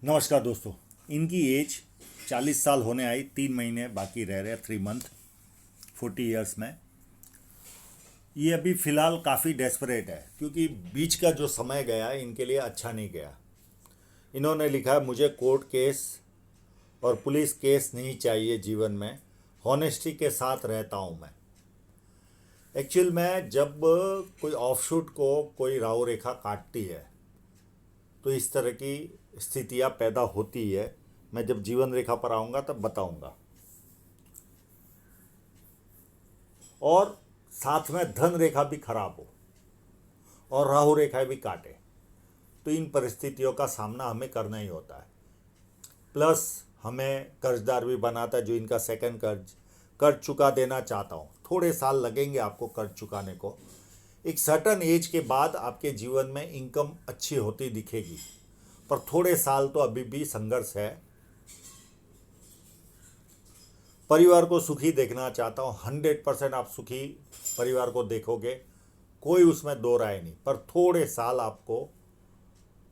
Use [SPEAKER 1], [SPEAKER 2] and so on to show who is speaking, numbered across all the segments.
[SPEAKER 1] नमस्कार दोस्तों। इनकी एज 40 साल होने आई, 3 महीने बाकी रह रहे, 3 मंथ, 40 ईयर्स में। ये अभी फ़िलहाल काफ़ी डेस्परेट है क्योंकि बीच का जो समय गया इनके लिए अच्छा नहीं गया। इन्होंने लिखा है, मुझे कोर्ट केस और पुलिस केस नहीं चाहिए जीवन में, हॉनेस्टी के साथ रहता हूँ मैं। एक्चुअल में जब कोई ऑफशूट को कोई राहु रेखा काटती है तो इस तरह की स्थितियां पैदा होती है। मैं जब जीवन रेखा पर आऊँगा तब बताऊँगा। और साथ में धन रेखा भी खराब हो और राहु रेखा भी काटे तो इन परिस्थितियों का सामना हमें करना ही होता है। प्लस हमें कर्जदार भी बनाता है, जो इनका सेकंड कर्ज चुका देना चाहता हूँ। थोड़े साल लगेंगे आपको कर्ज चुकाने को। एक सर्टन एज के बाद आपके जीवन में इनकम अच्छी होती दिखेगी, पर थोड़े साल तो अभी भी संघर्ष है। परिवार को सुखी देखना चाहता हूँ, 100% आप सुखी परिवार को देखोगे, कोई उसमें दो राय नहीं। पर थोड़े साल आपको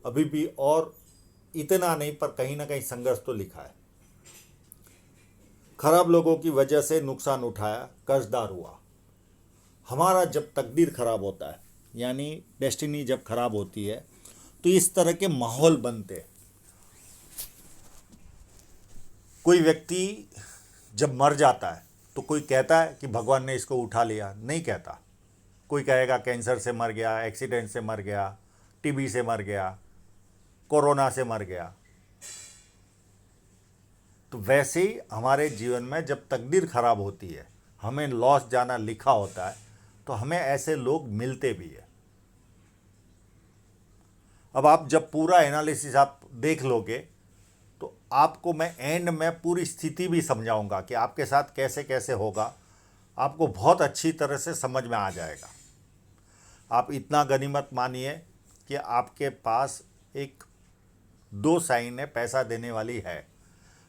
[SPEAKER 1] अभी भी, और इतना नहीं, पर कहीं ना कहीं संघर्ष तो लिखा है। खराब लोगों की वजह से नुकसान उठाया, कर्जदार हुआ। हमारा जब तकदीर खराब होता है, यानी डेस्टिनी जब खराब होती है, तो इस तरह के माहौल बनते हैं। कोई व्यक्ति जब मर जाता है तो कोई कहता है कि भगवान ने इसको उठा लिया, नहीं कहता। कोई कहेगा कैंसर से मर गया, एक्सीडेंट से मर गया, टीबी से मर गया, कोरोना से मर गया। तो वैसे ही हमारे जीवन में जब तकदीर खराब होती है, हमें लॉस जाना लिखा होता है, तो हमें ऐसे लोग मिलते भी है। अब आप जब पूरा एनालिसिस आप देख लोगे तो आपको मैं एंड में पूरी स्थिति भी समझाऊंगा कि आपके साथ कैसे कैसे होगा। आपको बहुत अच्छी तरह से समझ में आ जाएगा। आप इतना गनीमत मानिए कि आपके पास एक दो साइन है पैसा देने वाली है,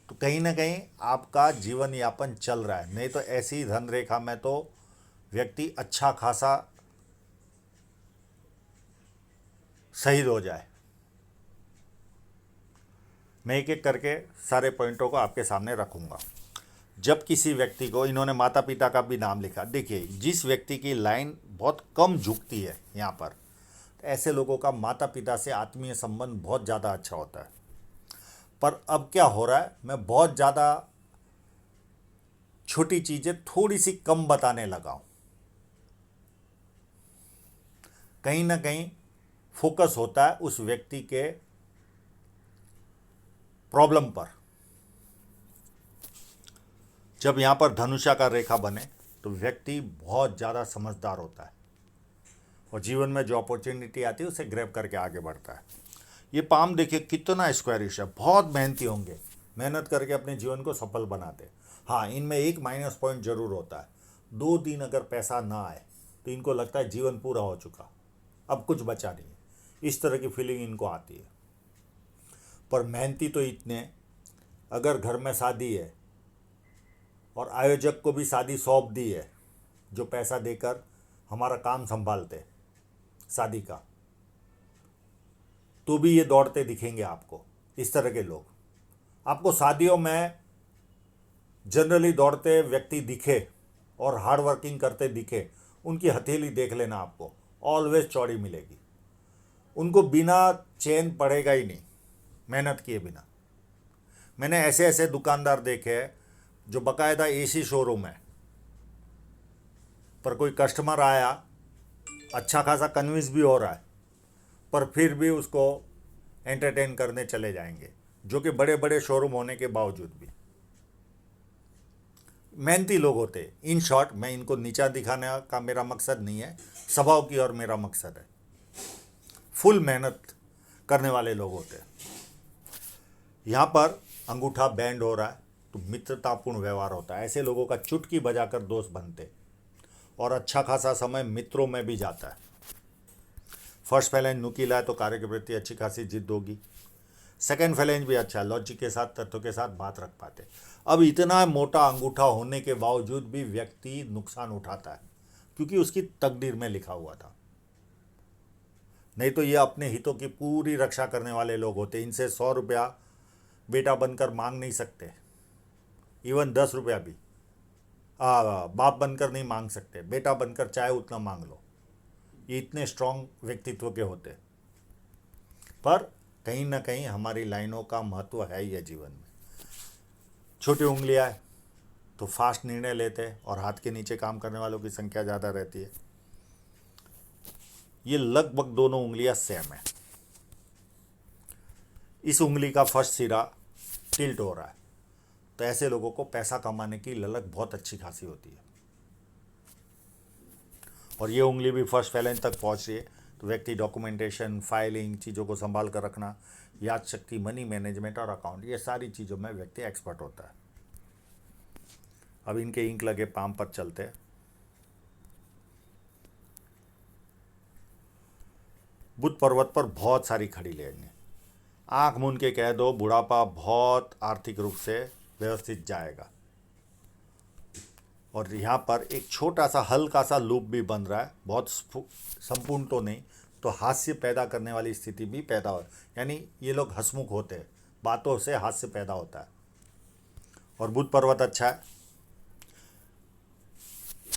[SPEAKER 1] तो कहीं ना कहीं आपका जीवन यापन चल रहा है। नहीं तो ऐसी धन रेखा में तो व्यक्ति अच्छा खासा शहीद हो जाए। मैं एक एक करके सारे पॉइंटों को आपके सामने रखूँगा। जब किसी व्यक्ति को, इन्होंने माता पिता का भी नाम लिखा, देखिए जिस व्यक्ति की लाइन बहुत कम झुकती है यहाँ पर, तो ऐसे लोगों का माता पिता से आत्मीय संबंध बहुत ज़्यादा अच्छा होता है। पर अब क्या हो रहा है, मैं बहुत ज़्यादा छोटी चीज़ें थोड़ी सी कम बताने लगा हूँ। कहीं ना कहीं फोकस होता है उस व्यक्ति के प्रॉब्लम पर। जब यहाँ पर धनुषा का रेखा बने तो व्यक्ति बहुत ज़्यादा समझदार होता है और जीवन में जो अपॉर्चुनिटी आती है उसे ग्रैब करके आगे बढ़ता है। ये पाम देखिए कितना स्क्वायरिश है, बहुत मेहनती होंगे, मेहनत करके अपने जीवन को सफल बनाते। हाँ, इनमें एक माइनस पॉइंट जरूर होता है, 2 दिन अगर पैसा ना आए तो इनको लगता है जीवन पूरा हो चुका, अब कुछ बचा नहीं है। इस तरह की फीलिंग इनको आती है। पर मेहनती तो इतने, अगर घर में शादी है और आयोजक को भी शादी सौंप दी है, जो पैसा देकर हमारा काम संभालते शादी का, तो भी ये दौड़ते दिखेंगे आपको। इस तरह के लोग आपको शादियों में जनरली दौड़ते व्यक्ति दिखे और हार्ड वर्किंग करते दिखे, उनकी हथेली देख लेना, आपको ऑलवेज चौड़ी मिलेगी। उनको बिना चैन पड़ेगा ही नहीं मेहनत किए बिना। मैंने ऐसे ऐसे दुकानदार देखे हैं जो बकायदा एसी शोरूम है, पर कोई कस्टमर आया, अच्छा खासा कन्विंस भी हो रहा है, पर फिर भी उसको एंटरटेन करने चले जाएंगे, जो कि बड़े बड़े शोरूम होने के बावजूद भी मेहनती लोग होते हैं। इन शॉर्ट, मैं इनको नीचा दिखाने का मेरा मकसद नहीं है, स्वभाव की और मेरा मकसद है। फुल मेहनत करने वाले लोग होते हैं। यहाँ पर अंगूठा बैंड हो रहा है तो मित्रतापूर्ण व्यवहार होता है। ऐसे लोगों का चुटकी बजाकर दोस्त बनते और अच्छा खासा समय मित्रों में भी जाता है। फर्स्ट फैलेंज नुकीला है तो कार्य के प्रति अच्छी खासी जिद होगी। सेकंड फैलेंज भी अच्छा है, लॉजिक के साथ, तथ्यों के साथ बात रख पाते। अब इतना मोटा अंगूठा होने के बावजूद भी व्यक्ति नुकसान उठाता है क्योंकि उसकी तकदीर में लिखा हुआ था। नहीं तो ये अपने हितों की पूरी रक्षा करने वाले लोग होते। इनसे 100 रुपया बेटा बनकर मांग नहीं सकते, इवन 10 रुपया भी बाप बनकर नहीं मांग सकते, बेटा बनकर चाहे उतना मांग लो। ये इतने स्ट्रांग व्यक्तित्व के होते। पर कहीं ना कहीं हमारी लाइनों का महत्व है यह जीवन में। छोटी उंगलियां तो फास्ट निर्णय लेते हैं और हाथ के नीचे काम करने वालों की संख्या ज़्यादा रहती है। ये लगभग दोनों उंगलियां सेम है। इस उंगली का फर्स्ट सिरा टिल्ट हो रहा है, तो ऐसे लोगों को पैसा कमाने की ललक बहुत अच्छी खासी होती है। और ये उंगली भी फर्स्ट फैलेंज तक पहुंच रही है, तो व्यक्ति डॉक्यूमेंटेशन, फाइलिंग, चीज़ों को संभाल कर रखना, याद शक्ति, मनी मैनेजमेंट और अकाउंट, ये सारी चीज़ों में व्यक्ति एक्सपर्ट होता है। अब इनके इंक लगे पाम पर चलते हैं। बुद्ध पर्वत पर बहुत सारी खड़ी लेंगे। आंख मूंद के कह दो, बुढ़ापा बहुत आर्थिक रूप से व्यवस्थित जाएगा। और यहाँ पर एक छोटा सा हल्का सा लूप भी बन रहा है, बहुत संपूर्ण तो नहीं, तो हास्य पैदा करने वाली स्थिति भी पैदा हो, यानी ये लोग हंसमुख होते हैं, बातों से हास्य पैदा होता है। और बुद्ध पर्वत अच्छा है,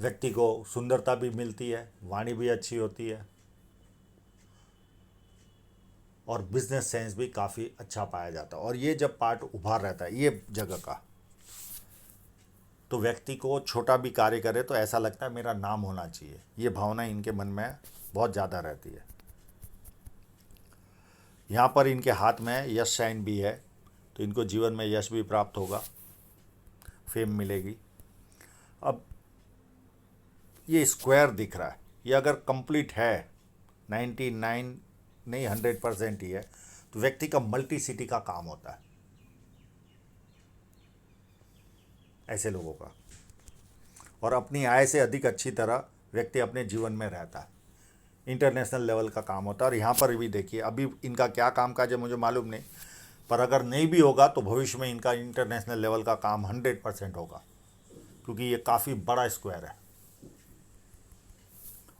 [SPEAKER 1] व्यक्ति को सुंदरता भी मिलती है, वाणी भी अच्छी होती है और बिजनेस सेंस भी काफ़ी अच्छा पाया जाता है। और ये जब पार्ट उभार रहता है ये जगह का, तो व्यक्ति को छोटा भी कार्य करे तो ऐसा लगता है मेरा नाम होना चाहिए, ये भावना इनके मन में बहुत ज़्यादा रहती है। यहाँ पर इनके हाथ में यश साइन भी है, तो इनको जीवन में यश भी प्राप्त होगा, फेम मिलेगी। अब ये स्क्वायर दिख रहा है, ये अगर कंप्लीट है 99 नहीं 100% ही है, तो व्यक्ति का मल्टी सिटी का काम होता है ऐसे लोगों का। और अपनी आय से अधिक अच्छी तरह व्यक्ति अपने जीवन में रहता है, इंटरनेशनल लेवल का काम होता है। और यहाँ पर भी देखिए, अभी इनका क्या काम काज है मुझे मालूम नहीं, पर अगर नहीं भी होगा तो भविष्य में इनका इंटरनेशनल लेवल का काम 100% होगा, क्योंकि ये काफ़ी बड़ा स्क्वायर है।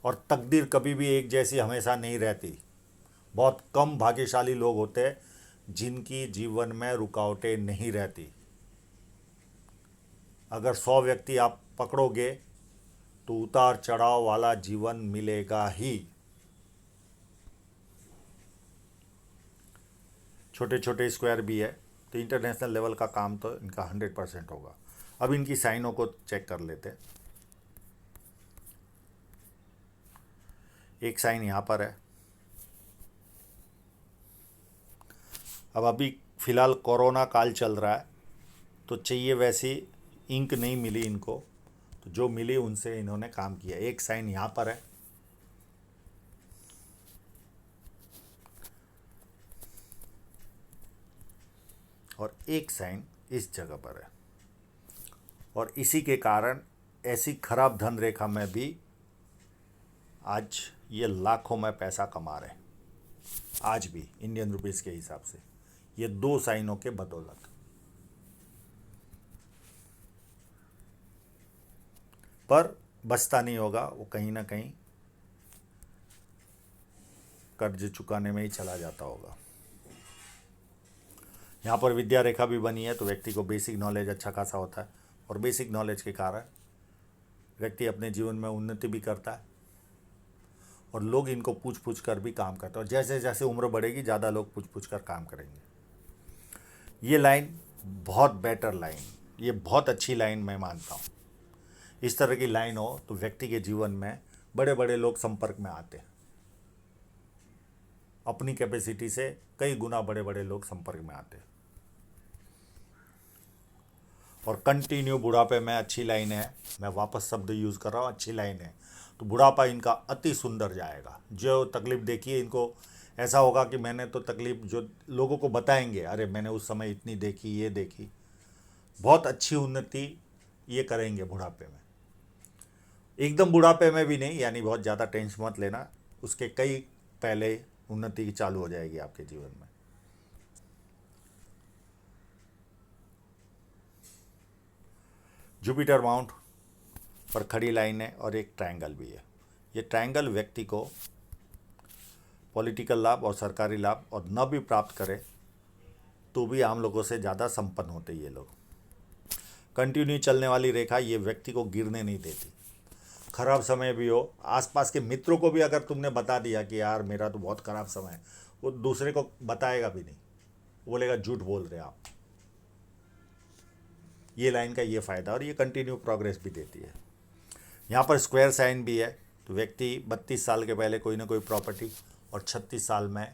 [SPEAKER 1] और तकदीर कभी भी एक जैसी हमेशा नहीं रहती, बहुत कम भाग्यशाली लोग होते हैं जिनकी जीवन में रुकावटें नहीं रहती। अगर 100 व्यक्ति आप पकड़ोगे तो उतार चढ़ाव वाला जीवन मिलेगा ही। छोटे छोटे स्क्वायर भी है, तो इंटरनेशनल लेवल का काम तो इनका 100% होगा। अब इनकी साइनों को चेक कर लेते हैं। एक साइन यहाँ पर है। अब अभी फ़िलहाल कोरोना काल चल रहा है, तो चाहिए वैसी इंक नहीं मिली इनको, तो जो मिली उनसे इन्होंने काम किया। एक साइन यहाँ पर है, और एक साइन इस जगह पर है। और इसी के कारण ऐसी खराब धन रेखा में भी आज ये लाखों में पैसा कमा रहे हैं, आज भी इंडियन रुपीस के हिसाब से, ये 2 साइनों के बदौलत। पर बचता नहीं होगा, वो कहीं ना कहीं कर्ज चुकाने में ही चला जाता होगा। यहाँ पर विद्या रेखा भी बनी है, तो व्यक्ति को बेसिक नॉलेज अच्छा खासा होता है, और बेसिक नॉलेज के कारण व्यक्ति अपने जीवन में उन्नति भी करता है, और लोग इनको पूछ पूछ कर भी काम करते हैं। और जैसे जैसे उम्र बढ़ेगी ज़्यादा लोग पूछ पूछ कर काम करेंगे। ये लाइन बहुत बेटर लाइन, ये बहुत अच्छी लाइन मैं मानता हूँ। इस तरह की लाइन हो तो व्यक्ति के जीवन में बड़े बड़े लोग संपर्क में आते हैं, अपनी कैपेसिटी से कई गुना बड़े बड़े लोग संपर्क में आते हैं। और कंटिन्यू बुढ़ापे में अच्छी लाइन है, मैं वापस शब्द यूज़ कर रहा हूँ, अच्छी लाइन है, तो बुढ़ापा इनका अति सुंदर जाएगा। जो तकलीफ़ देखी है इनको, ऐसा होगा कि मैंने तो तकलीफ़ जो लोगों को बताएंगे, अरे मैंने उस समय इतनी देखी, ये देखी। बहुत अच्छी उन्नति ये करेंगे बुढ़ापे में। एकदम बुढ़ापे में भी नहीं, यानी बहुत ज़्यादा टेंशन मत लेना, उसके कई पहले उन्नति चालू हो जाएगी आपके जीवन में। जुपिटर माउंट पर खड़ी लाइन है और एक ट्रायंगल भी है। ये ट्रायंगल व्यक्ति को पॉलिटिकल लाभ और सरकारी लाभ और न भी प्राप्त करे तो भी आम लोगों से ज़्यादा संपन्न होते ये लोग। कंटिन्यू चलने वाली रेखा ये व्यक्ति को गिरने नहीं देती। खराब समय भी हो, आसपास के मित्रों को भी अगर तुमने बता दिया कि यार मेरा तो बहुत खराब समय है, वो दूसरे को बताएगा भी नहीं, बोलेगा झूठ बोल रहे आप। ये लाइन का ये फ़ायदा, और ये कंटिन्यू प्रोग्रेस भी देती है। यहाँ पर स्क्वायर साइन भी है, तो व्यक्ति 32 साल के पहले कोई ना कोई प्रॉपर्टी और 36 साल में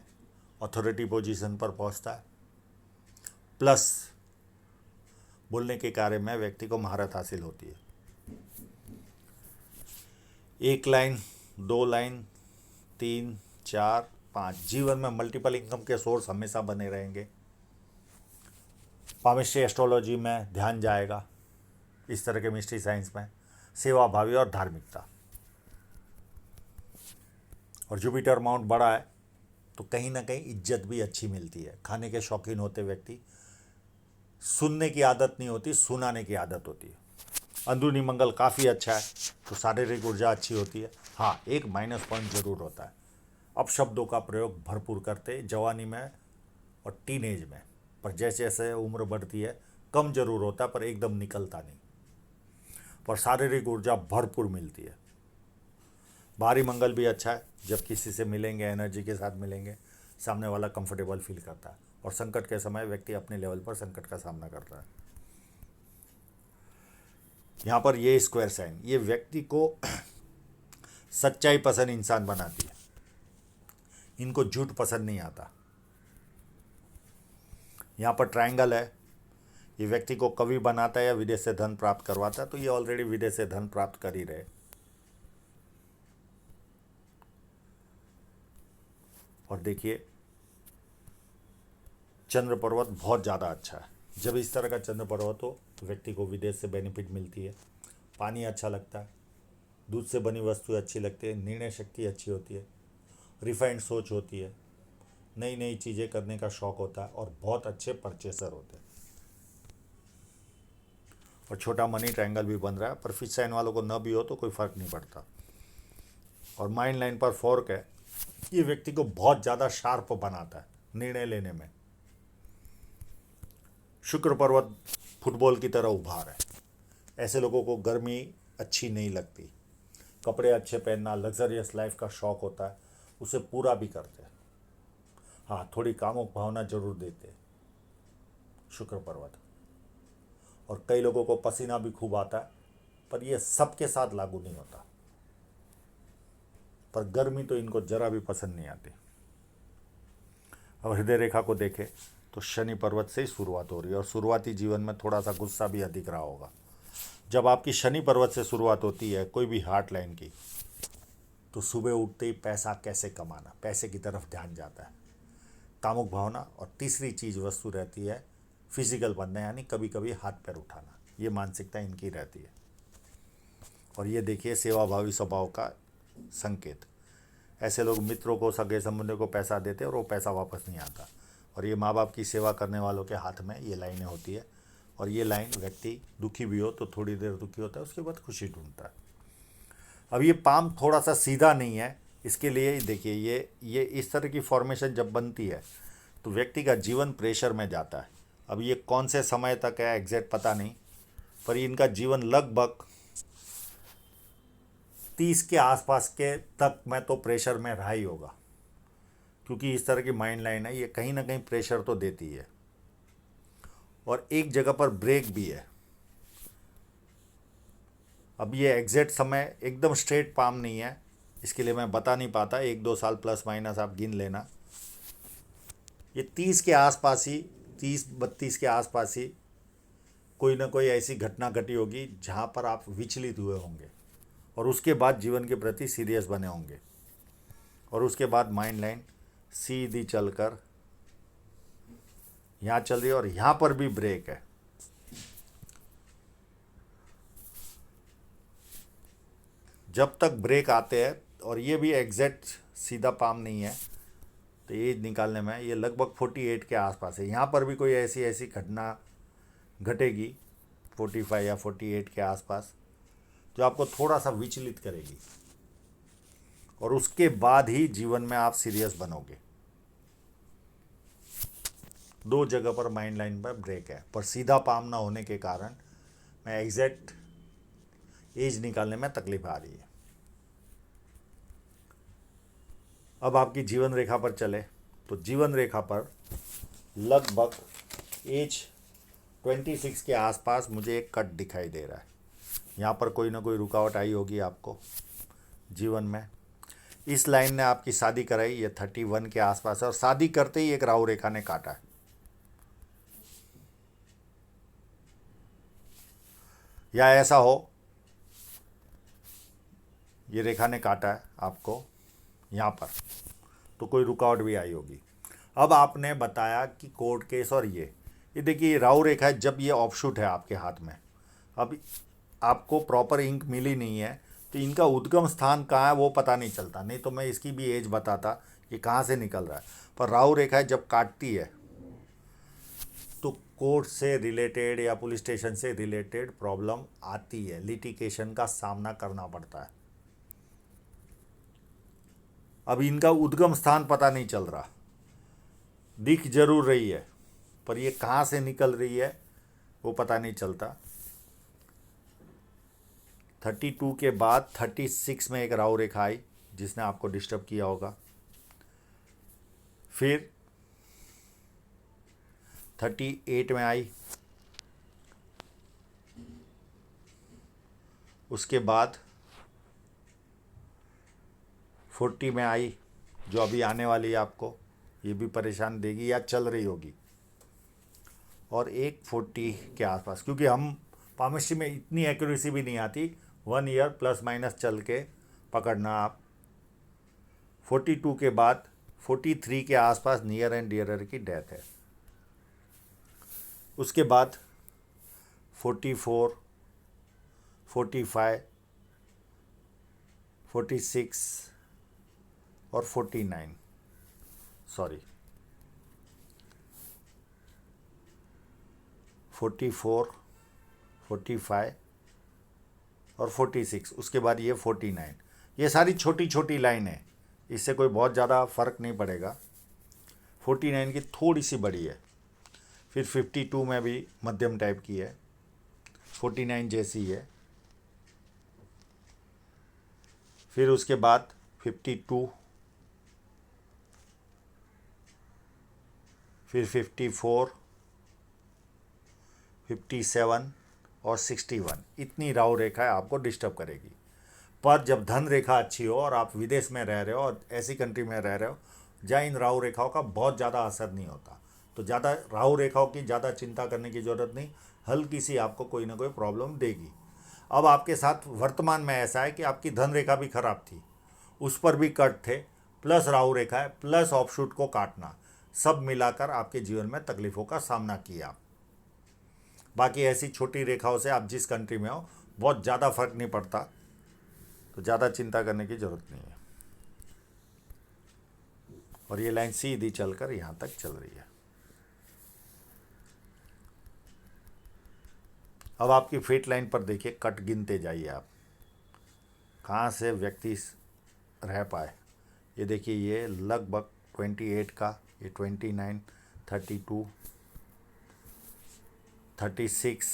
[SPEAKER 1] अथॉरिटी पोजीशन पर पहुँचता है। प्लस बोलने के कार्य में व्यक्ति को महारत हासिल होती है। 1 लाइन, 2 लाइन, 3, 4, 5, जीवन में मल्टीपल इनकम के सोर्स हमेशा बने रहेंगे। पामिस्ट्री एस्ट्रोलॉजी में ध्यान जाएगा, इस तरह के मिस्ट्री साइंस में सेवा भावी और धार्मिकता। और जुपिटर माउंट बड़ा है तो कहीं ना कहीं इज्जत भी अच्छी मिलती है। खाने के शौकीन होते व्यक्ति, सुनने की आदत नहीं होती, सुनाने की आदत होती है। अंदरूनी मंगल काफ़ी अच्छा है तो शारीरिक ऊर्जा अच्छी होती है। हाँ, एक माइनस पॉइंट ज़रूर होता है, अपशब्दों का प्रयोग भरपूर करते जवानी में और टीनेज में, पर जैसे जैसे उम्र बढ़ती है कम जरूर होता है, पर एकदम निकलता नहीं। पर शारीरिक ऊर्जा भरपूर मिलती है। बाहरी मंगल भी अच्छा है, जब किसी से मिलेंगे, एनर्जी के साथ मिलेंगे, सामने वाला कंफर्टेबल फील करता है, और संकट के समय व्यक्ति अपने लेवल पर संकट का सामना करता है। यहाँ पर ये स्क्वायर साइन ये व्यक्ति को सच्चाई पसंद इंसान बनाती है। इनको झूठ पसंद नहीं आता। यहाँ पर ट्रायंगल है, ये व्यक्ति को कवि बनाता है या विदेश से धन प्राप्त करवाता है, तो ये ऑलरेडी विदेश से धन प्राप्त कर ही रहे। और देखिए चंद्र पर्वत बहुत ज़्यादा अच्छा है। जब इस तरह का चंद्र पर्वत हो तो व्यक्ति को विदेश से बेनिफिट मिलती है। पानी अच्छा लगता है, दूध से बनी वस्तुएं अच्छी लगती है, निर्णय शक्ति अच्छी होती है, रिफाइंड सोच होती है, नई नई चीज़ें करने का शौक़ होता है, और बहुत अच्छे परचेसर होते हैं। और छोटा मनी ट्रायंगल भी बन रहा है, पर फिश साइन वालों को न भी हो तो कोई फ़र्क नहीं पड़ता। और माइंड लाइन पर फोर्क है, ये व्यक्ति को बहुत ज़्यादा शार्प बनाता है निर्णय लेने में। शुक्र पर्वत फुटबॉल की तरह उभार है। ऐसे लोगों को गर्मी अच्छी नहीं लगती, कपड़े अच्छे पहनना, लग्जरियस लाइफ का शौक़ होता है, उसे पूरा भी करते हैं। हाँ, थोड़ी कामुक भावना जरूर देते शुक्र पर्वत। और कई लोगों को पसीना भी खूब आता है, पर यह सबके साथ लागू नहीं होता। पर गर्मी तो इनको जरा भी पसंद नहीं आती। अब हृदय रेखा को देखें तो शनि पर्वत से ही शुरुआत हो रही है, और शुरुआती जीवन में थोड़ा सा गुस्सा भी अधिक रहा होगा। जब आपकी शनि पर्वत से शुरुआत होती है कोई भी हार्ट लाइन की, तो सुबह उठते ही पैसा कैसे कमाना, पैसे की तरफ ध्यान जाता है, कामुक भावना। और तीसरी चीज़ वस्तु रहती है फिजिकल बनना, यानी कभी कभी हाथ पैर उठाना, ये मानसिकता इनकी रहती है। और ये देखिए सेवाभावी स्वभाव का संकेत। ऐसे लोग मित्रों को, सगे संबंधियों को पैसा देते हैं और वो पैसा वापस नहीं आता। और ये माँ बाप की सेवा करने वालों के हाथ में ये लाइनें होती है। और ये लाइन व्यक्ति दुखी भी हो तो थोड़ी देर दुखी होता है, उसके बाद खुशी ढूंढता है। अब ये पाम थोड़ा सा सीधा नहीं है, इसके लिए देखिए ये इस तरह की फॉर्मेशन जब बनती है तो व्यक्ति का जीवन प्रेशर में जाता है। अब ये कौन से समय तक है एग्जैक्ट पता नहीं, पर इनका जीवन लगभग 30 के आसपास के तक में तो प्रेशर में रहा ही होगा, क्योंकि इस तरह की माइंड लाइन है, ये कहीं ना कहीं प्रेशर तो देती है। और एक जगह पर ब्रेक भी है। अब ये एग्जैक्ट समय एकदम स्ट्रेट पाम नहीं है, इसके लिए मैं बता नहीं पाता, 1-2 साल प्लस माइनस आप गिन लेना। ये 30 के आसपास ही, 30-32 के आसपास ही कोई ना कोई ऐसी घटना घटी होगी जहाँ पर आप विचलित हुए होंगे, और उसके बाद जीवन के प्रति सीरियस बने होंगे। और उसके बाद माइंड लाइन सीधी चलकर यहाँ चल रही है, और यहाँ पर भी ब्रेक है। जब तक ब्रेक आते हैं, और ये भी एग्जैक्ट सीधा पाम नहीं है, तो ये निकालने में ये लगभग 48 के आसपास है। यहाँ पर भी कोई ऐसी घटना घटेगी 45 या 48 के आसपास, जो आपको थोड़ा सा विचलित करेगी, और उसके बाद ही जीवन में आप सीरियस बनोगे। दो जगह पर माइंड लाइन पर ब्रेक है, पर सीधा पाम ना होने के कारण मैं एग्जैक्ट एज निकालने में तकलीफ आ रही है। अब आपकी जीवन रेखा पर चले तो जीवन रेखा पर लगभग एज 26 के आसपास मुझे एक कट दिखाई दे रहा है। यहाँ पर कोई ना कोई रुकावट आई होगी आपको जीवन में। इस लाइन ने आपकी शादी कराई, ये 31 के आसपास है, और शादी करते ही एक राहु रेखा ने काटा है। या ऐसा हो ये रेखा ने काटा है आपको यहाँ पर, तो कोई रुकावट भी आई होगी। अब आपने बताया कि कोर्ट केस और ये देखिए राहु रेखा है, जब ये ऑफशूट है आपके हाथ में। अब आपको प्रॉपर इंक मिली नहीं है तो इनका उद्गम स्थान कहाँ है वो पता नहीं चलता, नहीं तो मैं इसकी भी एज बताता कि कहाँ से निकल रहा है। पर राहु रेखा जब काटती है तो कोर्ट से रिलेटेड या पुलिस स्टेशन से रिलेटेड प्रॉब्लम आती है, लिटिगेशन का सामना करना पड़ता है। अब इनका उद्गम स्थान पता नहीं चल रहा, दिख जरूर रही है पर ये कहाँ से निकल रही है वो पता नहीं चलता। 32 के बाद 36 में एक राहु रेखा आई जिसने आपको डिस्टर्ब किया होगा। फिर 38 में आई, उसके बाद 40 में आई जो अभी आने वाली है आपको, ये भी परेशान देगी या चल रही होगी। और एक 40 के आसपास, क्योंकि हम पामिस्ट्री में इतनी एक्यूरेसी भी नहीं आती, 1 ईयर प्लस माइनस चल के पकड़ना आप। 42 के बाद 43 के आसपास नियर एंड डियरर की डेथ है। उसके बाद 44, 45, 46 और 49, सॉरी 44, 45 और 46, उसके बाद ये 49। ये सारी छोटी छोटी लाइन है, इससे कोई बहुत ज़्यादा फ़र्क नहीं पड़ेगा। 49 की थोड़ी सी बड़ी है, फिर 52 में भी मध्यम टाइप की है, 49 जैसी है। फिर उसके बाद 52, फिर 54, 57 और 61, इतनी राहु रेखा आपको डिस्टर्ब करेगी। पर जब धन रेखा अच्छी हो और आप विदेश में रह रहे हो और ऐसी कंट्री में रह रहे हो जहाँ इन राहु रेखाओं का बहुत ज़्यादा असर नहीं होता, तो ज़्यादा राहु रेखाओं की ज़्यादा चिंता करने की ज़रूरत नहीं, हल्की सी आपको कोई ना कोई प्रॉब्लम देगी। अब आपके साथ वर्तमान में ऐसा है कि आपकी धन रेखा भी खराब थी, उस पर भी कट थे, प्लस राहु रेखा है, प्लस ऑफशूट को काटना, सब मिलाकर आपके जीवन में तकलीफ़ों का सामना किया। बाकी ऐसी छोटी रेखाओं से आप जिस कंट्री में हो बहुत ज़्यादा फर्क नहीं पड़ता, तो ज़्यादा चिंता करने की ज़रूरत नहीं है। और ये लाइन सीधी चलकर यहाँ तक चल रही है। अब आपकी फेट लाइन पर देखिए, कट गिनते जाइए आप कहाँ से व्यक्ति रह पाए। ये देखिए ये लगभग 28 का, ये 29, 32, 36,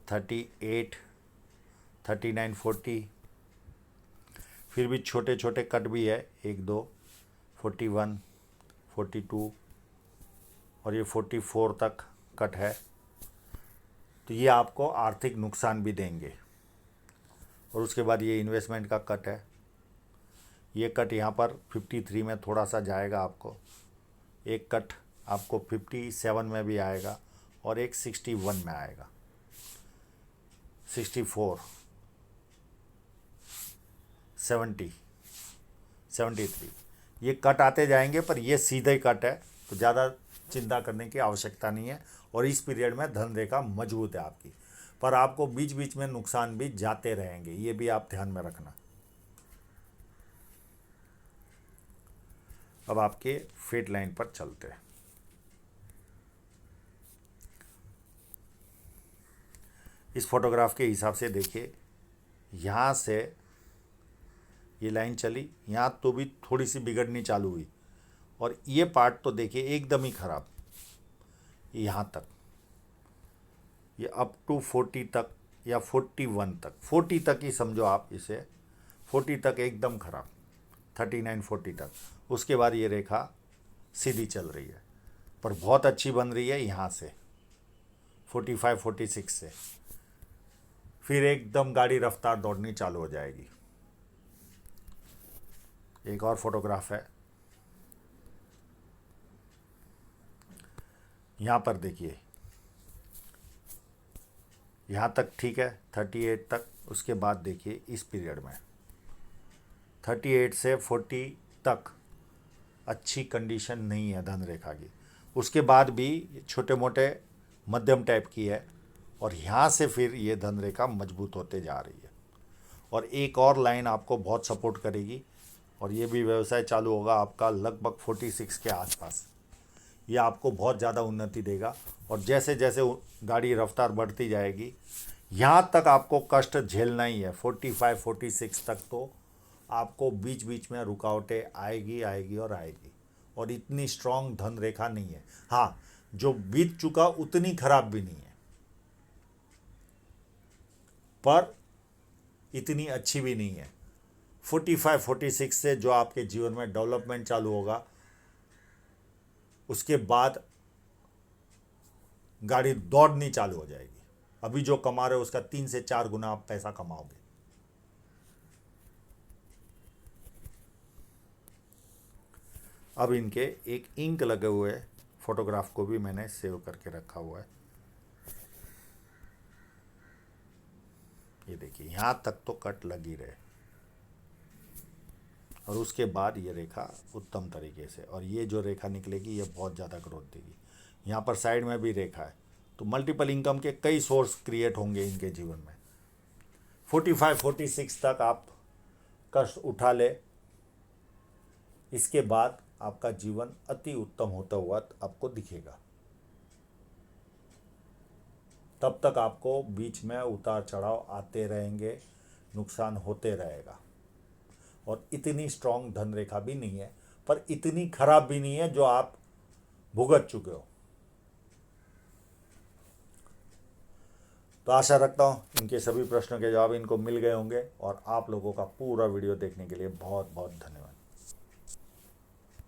[SPEAKER 1] 38, 39, 40, फिर भी छोटे छोटे कट भी है, 1, 2, 41, 42 और ये 44 तक कट है। तो ये आपको आर्थिक नुकसान भी देंगे। और उसके बाद ये इन्वेस्टमेंट का कट है, ये कट यहाँ पर 53 में थोड़ा सा जाएगा आपको, एक कट आपको 57 में भी आएगा और एक 61 में आएगा, 64, 70, 73, ये कट आते जाएंगे। पर ये सीधे कट है तो ज़्यादा चिंता करने की आवश्यकता नहीं है। और इस पीरियड में धन रेखा मजबूत है आपकी, पर आपको बीच बीच में नुकसान भी जाते रहेंगे, ये भी आप ध्यान में रखना। अब आपके फेट लाइन पर चलते हैं। इस फोटोग्राफ के हिसाब से देखिए, यहाँ से ये लाइन चली, यहाँ तो भी थोड़ी सी बिगड़नी चालू हुई और ये पार्ट तो देखिए एकदम ही ख़राब, यहाँ तक, ये अप टू 40 तक या 41 तक, 40 तक ही समझो आप इसे, 40 तक एकदम खराब, 39 40 तक। उसके बाद ये रेखा सीधी चल रही है, पर बहुत अच्छी बन रही है यहाँ से 45 46 से, फिर एकदम गाड़ी रफ्तार दौड़नी चालू हो जाएगी। एक और फोटोग्राफ है, यहाँ पर देखिए, यहाँ तक ठीक है 38 तक। उसके बाद देखिए इस पीरियड में 38 से 40 तक अच्छी कंडीशन नहीं है धन रेखा की। उसके बाद भी छोटे मोटे मध्यम टाइप की है, और यहाँ से फिर ये धन रेखा मजबूत होते जा रही है। और एक और लाइन आपको बहुत सपोर्ट करेगी, और ये भी व्यवसाय चालू होगा आपका लगभग 46 के आसपास। ये आपको बहुत ज़्यादा उन्नति देगा, और जैसे जैसे गाड़ी रफ्तार बढ़ती जाएगी, यहाँ तक आपको कष्ट झेलना ही है। 45 46 तक तो आपको बीच बीच में रुकावटें आएगी आएगी और आएगी, और इतनी स्ट्रांग धन रेखा नहीं है। हाँ, जो बीत चुका उतनी खराब भी नहीं है, पर इतनी अच्छी भी नहीं है। 45 46 से जो आपके जीवन में डेवलपमेंट चालू होगा, उसके बाद गाड़ी दौड़नी चालू हो जाएगी। अभी जो कमा रहे हो उसका 3 से 4 गुना आप पैसा कमाओगे। अब इनके एक इंक लगे हुए फोटोग्राफ को भी मैंने सेव करके रखा हुआ है। ये देखिए, यहाँ तक तो कट लग ही रहे, और उसके बाद ये रेखा उत्तम तरीके से, और ये जो रेखा निकलेगी ये बहुत ज़्यादा ग्रोथ देगी। यहाँ पर साइड में भी रेखा है, तो मल्टीपल इनकम के कई सोर्स क्रिएट होंगे इनके जीवन में। 45 46 तक आप कष्ट उठा ले, इसके बाद आपका जीवन अति उत्तम होता हुआ आपको दिखेगा। तब तक आपको बीच में उतार चढ़ाव आते रहेंगे, नुकसान होते रहेगा, और इतनी स्ट्रांग धन रेखा भी नहीं है, पर इतनी खराब भी नहीं है जो आप भुगत चुके हो। तो आशा रखता हूँ इनके सभी प्रश्नों के जवाब इनको मिल गए होंगे, और आप लोगों का पूरा वीडियो देखने के लिए बहुत बहुत धन्यवाद।